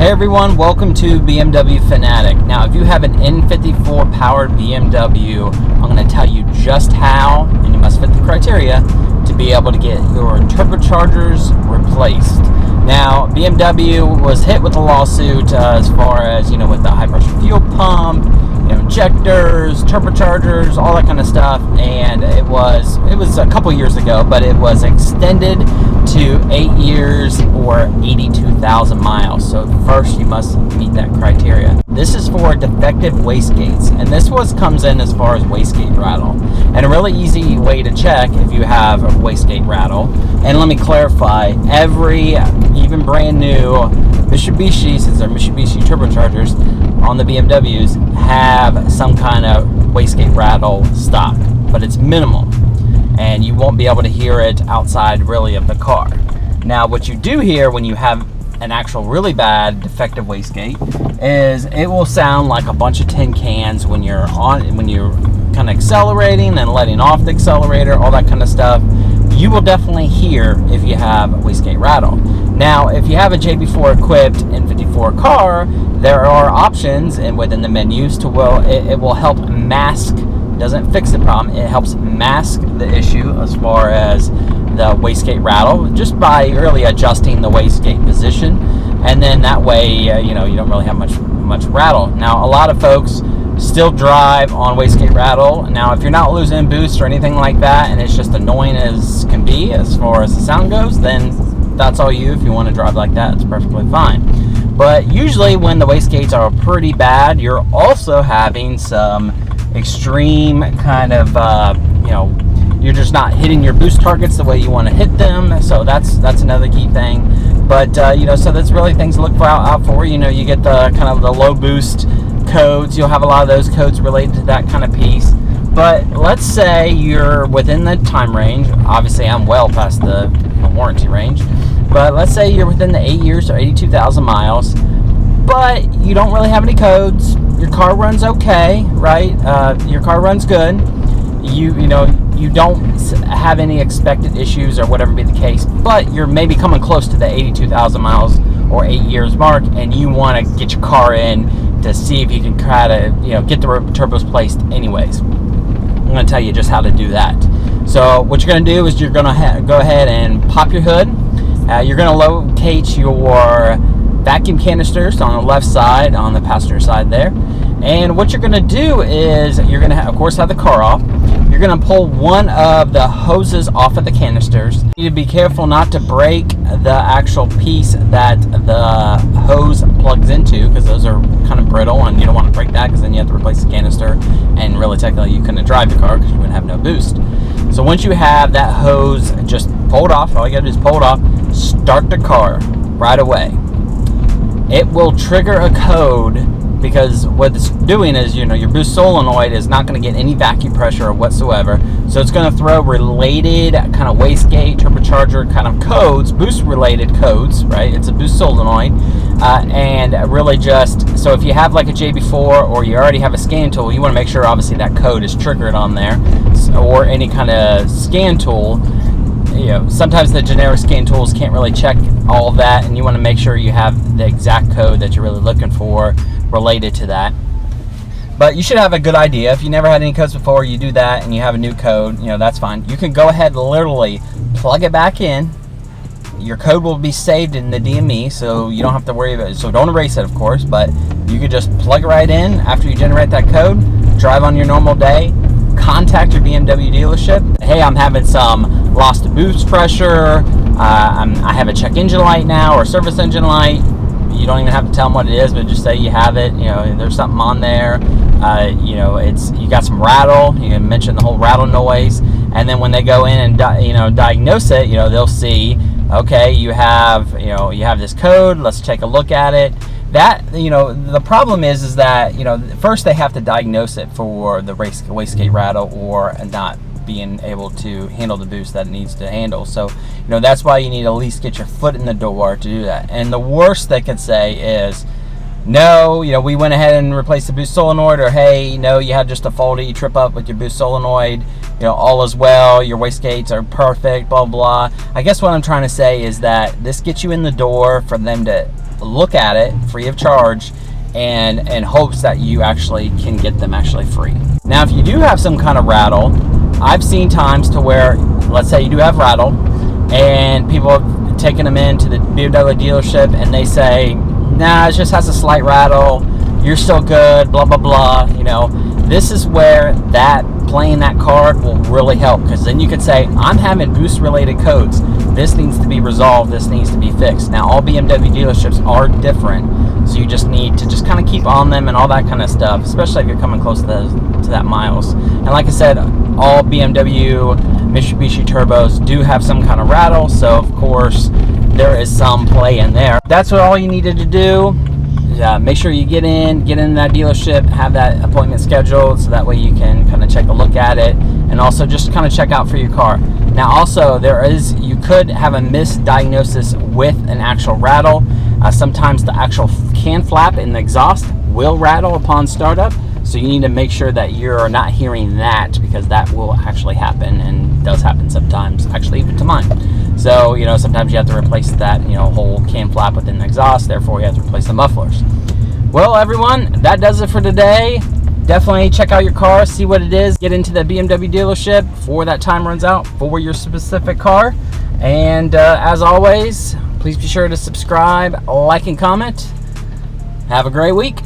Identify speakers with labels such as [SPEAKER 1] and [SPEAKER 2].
[SPEAKER 1] Hey everyone, welcome to BMW Fanatic. Now if you have an N54 powered BMW, I'm going to tell you just how, and you must fit the criteria, to be able to get your turbochargers replaced. Now BMW was hit with a lawsuit as far as, with the high pressure fuel pump, injectors, turbochargers, all that kind of stuff, and it was a couple years ago, but it was extended to 8 years or 82,000 miles. So first you must meet that criteria. This is for defective wastegates, and this comes in as far as wastegate rattle. And a really easy way to check if you have a wastegate rattle, and let me clarify, every, even brand new Mitsubishi, since they're Mitsubishi turbochargers on the BMWs, have some kind of wastegate rattle stock, but it's minimal, and you won't be able to hear it outside really of the car. Now what you do hear when you have an actual really bad defective wastegate is it will sound like a bunch of tin cans when you're kind of accelerating and letting off the accelerator, all that kind of stuff. You will definitely hear if you have a wastegate rattle. Now if you have a JB4 equipped N54 car, there are options and within the menus it will help mask. Doesn't fix the problem, it helps mask the issue as far as the wastegate rattle, just by really adjusting the wastegate position, and then that way you don't really have much rattle. Now a lot of folks still drive on wastegate rattle. Now if you're not losing boost or anything like that, and it's just annoying as can be as far as the sound goes, then that's all you. If you want to drive like that, it's perfectly fine. But usually when the wastegates are pretty bad, you're also having some extreme kind of you're just not hitting your boost targets the way you want to hit them. So that's another key thing. But so that's really things to look out for. You get the kind of the low boost codes. You'll have a lot of those codes related to that kind of piece. But let's say you're within the time range. Obviously I'm well past the warranty range, but let's say you're within the 8 years or 82,000 miles, but you don't really have any codes. Your car runs okay, right? Your car runs good. You don't have any expected issues or whatever be the case, but you're maybe coming close to the 82,000 miles or 8 years mark, and you want to get your car in to see if you can try to get the turbos placed anyways. I'm going to tell you just how to do that. So what you're going to do is you're going to go ahead and pop your hood. You're going to locate your vacuum canisters on the left side, on the passenger side there. And what you're going to do is you're going to, of course, have the car off. You're going to pull one of the hoses off of the canisters. You need to be careful not to break the actual piece that the hose plugs into, because those are kind of brittle and you don't want to break that, because then you have to replace the canister, and really technically you couldn't drive your car because you wouldn't have no boost. So once you have that hose just pulled off, all you got to do is pull it off, start the car right away. It will trigger a code, because what it's doing is, your boost solenoid is not going to get any vacuum pressure whatsoever. So it's going to throw related kind of wastegate, turbocharger kind of codes, boost related codes, right? It's a boost solenoid. And really just, so if you have like a JB4 or you already have a scan tool, you want to make sure obviously that code is triggered on there, or any kind of scan tool. Sometimes the generic scan tools can't really check all of that, and you want to make sure you have the exact code that you're really looking for related to that. But you should have a good idea. If you never had any codes before, you do that and you have a new code, that's fine. You can go ahead and literally plug it back in. Your code will be saved in the DME, so you don't have to worry about it. So don't erase it, of course, but you can just plug it right in after you generate that code, drive on your normal day, contact your BMW dealership. Hey, I'm having some loss to boost pressure. I have a check engine light now, or service engine light. You don't even have to tell them what it is, but just say you have it. There's something on there. You got some rattle. You can mention the whole rattle noise, and then when they go in and diagnose it, they'll see, okay, you have this code. Let's take a look at it. That the problem is that first they have to diagnose it for the wastegate rattle or not being able to handle the boost that it needs to handle. So that's why you need to at least get your foot in the door to do that. And the worst they could say is, no, we went ahead and replaced the boost solenoid, or hey, no, you had just a faulty trip up with your boost solenoid, all is well, your wastegates are perfect, blah blah. I guess what I'm trying to say is that this gets you in the door for them to look at it free of charge, and in hopes that you actually can get them actually free. Now, if you do have some kind of rattle, I've seen times to where, let's say you do have rattle, and people have taken them into the BMW dealership and they say, nah, it just has a slight rattle, you're still good, blah blah blah. You know, this is where that playing that card will really help, because then you could say, I'm having boost related codes, this needs to be resolved, this needs to be fixed. Now, all BMW dealerships are different, so you just need to just kind of keep on them and all that kind of stuff, especially if you're coming close to that miles. And like I said, all BMW Mitsubishi turbos do have some kind of rattle, so of course there is some play in there. That's what all you needed to do. Make sure you get in that dealership, have that appointment scheduled, so that way you can kind of take a look at it, and also just kind of check out for your car. Now, also you could have a misdiagnosis with an actual rattle. Sometimes the actual can flap in the exhaust will rattle upon startup, so you need to make sure that you're not hearing that, because that will actually happen, and does happen sometimes, actually even to mine. So, you know, sometimes you have to replace that, you know, whole can flap within the exhaust, therefore you have to replace the mufflers. Well, everyone, that does it for today. Definitely check out your car, see what it is, get into the BMW dealership before that time runs out for your specific car. And as always, please be sure to subscribe, like, and comment. Have a great week.